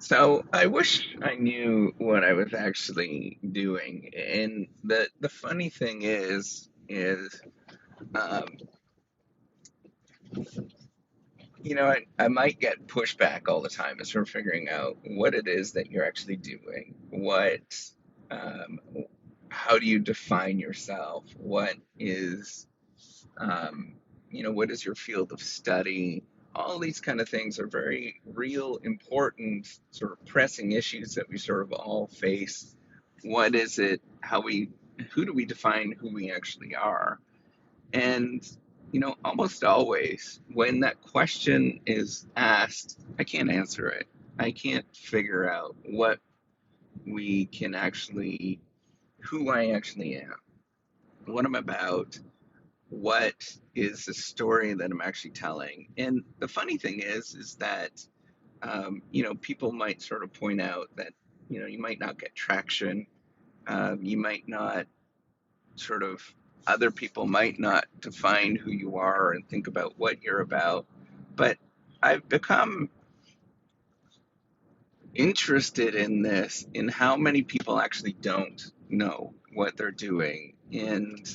So I wish I knew what I was actually doing. And the funny thing is um, I might get pushback all the time as we're figuring out what it is that you're actually doing. Um, how do you define yourself? Um, what is your field of study? All these kind of things are very real, important, sort of pressing issues that we sort of all face. What is it? Who do we define who we actually are? And, almost always when that question is asked, I can't answer it. I can't figure out we can actually, who I actually am, what I'm about, what is the story that I'm actually telling. And the funny thing is that, people might sort of point out that, you might not get traction. You might not sort of, other people might not define who you are and think about what you're about. But I've become interested in this, in how many people actually don't know what they're doing. And,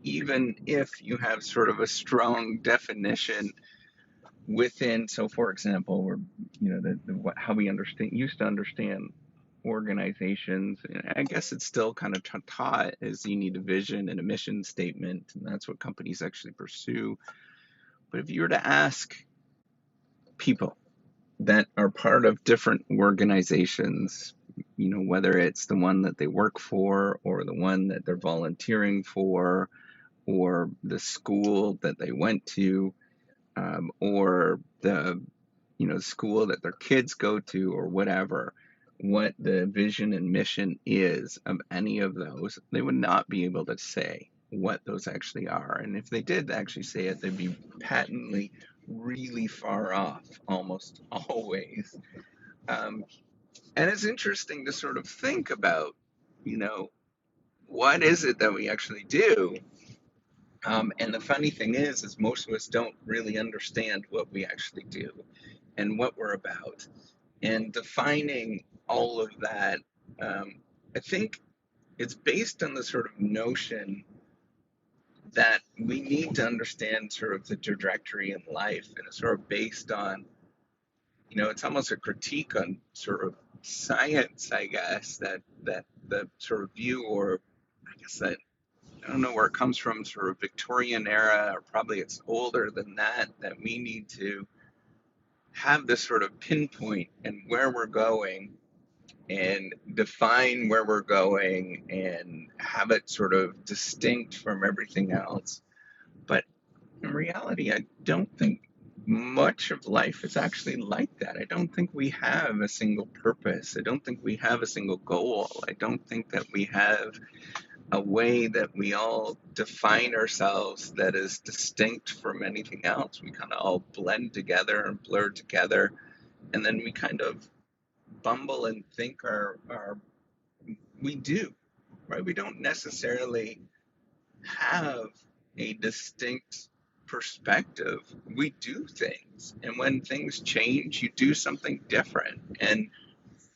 even if you have sort of a strong definition within, so for example, we're, how we understand, used to understand organizations, and I guess it's still kind of taught is you need a vision and a mission statement, and that's what companies actually pursue. But if you were to ask people that are part of different organizations, whether it's the one that they work for or the one that they're volunteering for or the school that they went to, or the school that their kids go to or whatever, what the vision and mission is of any of those, they would not be able to say what those actually are. And if they did actually say it, they'd be patently really far off almost always. Um, and it's interesting to sort of think about, you know, what is it that we actually do? And the funny thing is most of us don't really understand what we actually do and what we're about. And defining all of that, um, I think it's based on the sort of notion that we need to understand sort of the trajectory in life, and it's sort of based on, it's almost a critique on sort of science, I guess, that the sort of view, or I guess that, I don't know where it comes from, sort of Victorian era, or probably it's older than that, that we need to have this sort of pinpoint and where we're going and define where we're going and have it sort of distinct from everything else. But in reality, I don't think much of life is actually like that. I don't think we have a single purpose. I don't think we have a single goal. I don't think that we have a way that we all define ourselves that is distinct from anything else. We kind of all blend together and blur together, and then we kind of bumble and think we do, right? We don't necessarily have a distinct perspective. We do things, and when things change, you do something different, and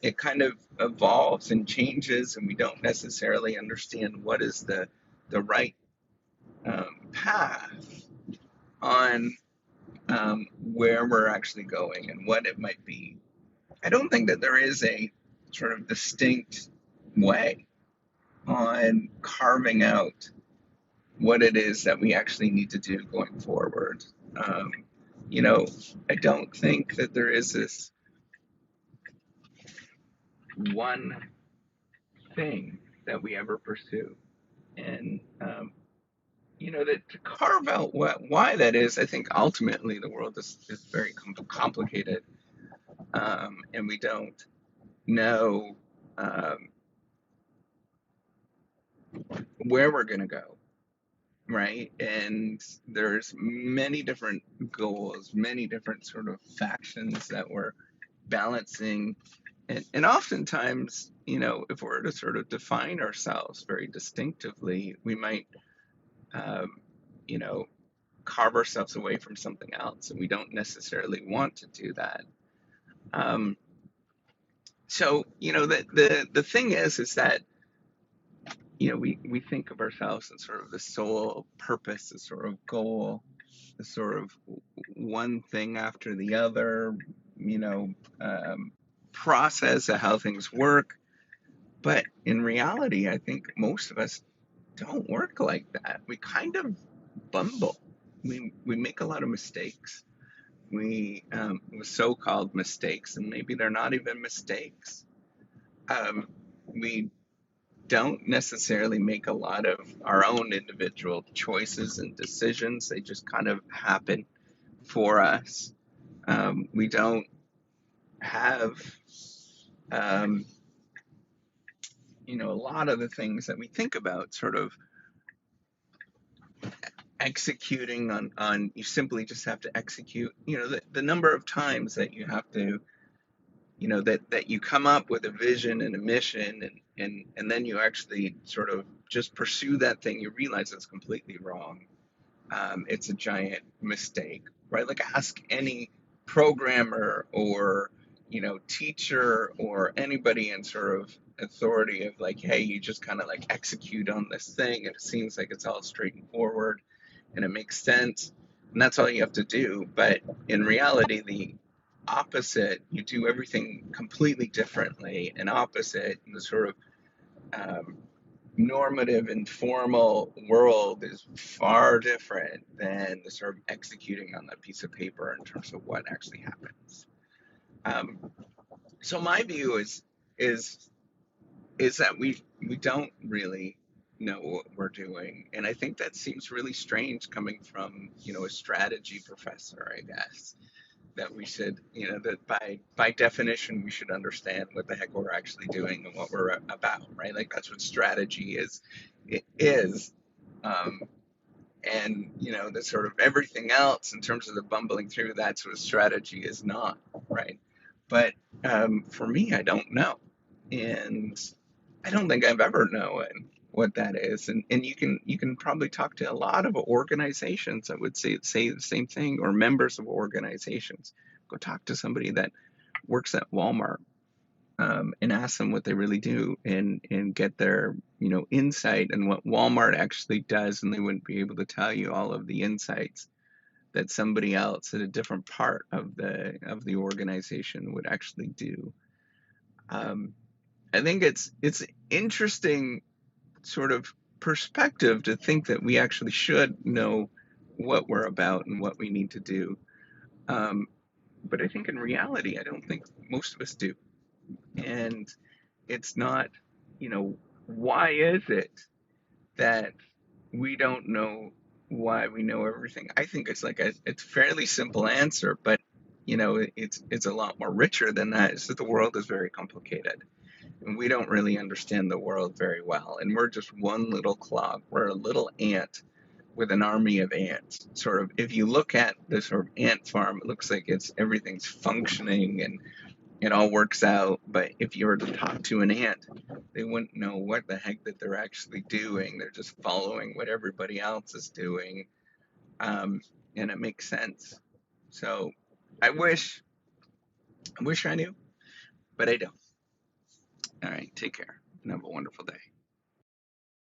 it kind of evolves and changes, and we don't necessarily understand what is the right path on where we're actually going and what it might be. I don't think that there is a sort of distinct way on carving out what it is that we actually need to do going forward. Um, you know, I don't think that there is this one thing that we ever pursue. And, that to carve out why that is, I think ultimately the world is very complicated, and we don't know um, where we're going to go, right? And there's many different goals, many different sort of factions that we're balancing. And oftentimes, if we're to sort of define ourselves very distinctively, we might, um, you know, carve ourselves away from something else, and we don't necessarily want to do that. Um, So, the thing is that, we think of ourselves as sort of the sole purpose, the sort of goal, the sort of one thing after the other, you know, um, process of how things work. But in reality, I think most of us don't work like that. We kind of bumble. We make a lot of mistakes. So-called mistakes, and maybe they're not even mistakes. We don't necessarily make a lot of our own individual choices and decisions. They just kind of happen for us. We don't have, um, a lot of the things that we think about sort of executing on you simply just have to execute. The number of times that you have to, that you come up with a vision and a mission, and then you actually sort of just pursue that thing, you realize it's completely wrong. It's a giant mistake, right? Like, ask any programmer or, teacher or anybody in sort of authority of, like, hey, you just kind of like execute on this thing and it seems like it's all straight and forward and it makes sense and that's all you have to do. But in reality, the opposite, you do everything completely differently and opposite. And the sort of um, normative and formal world is far different than the sort of executing on that piece of paper in terms of what actually happens. Um, so my view is is that we don't really know what we're doing, and I think that seems really strange coming from a strategy professor, I guess. That we should, that by definition we should understand what the heck we're actually doing and what we're about, right? Like, that's what strategy is. It is. Um, and the sort of everything else in terms of the bumbling through, that's what strategy is not, right? But for me, I don't know, and I don't think I've ever known what that is. And you can probably talk to a lot of organizations that would say the same thing, or members of organizations. Go talk to somebody that works at Walmart, and ask them what they really do, and get their insight and what Walmart actually does, and they wouldn't be able to tell you all of the insights that somebody else at a different part of the organization would actually do. Um, I think it's interesting sort of perspective to think that we actually should know what we're about and what we need to do. Um, but I think in reality, I don't think most of us do. And it's not, why is it that we don't know why we know everything? I think it's like it's a fairly simple answer, but it's a lot more richer than that. It's that the world is very complicated and we don't really understand the world very well. And we're just one little clog. We're a little ant with an army of ants. Sort of, if you look at this sort of ant farm, it looks like everything's functioning and it all works out. But if you were to talk to an ant, they wouldn't know what the heck that they're actually doing. They're just following what everybody else is doing, and it makes sense. So I wish I knew, but I don't. All right, take care and have a wonderful day.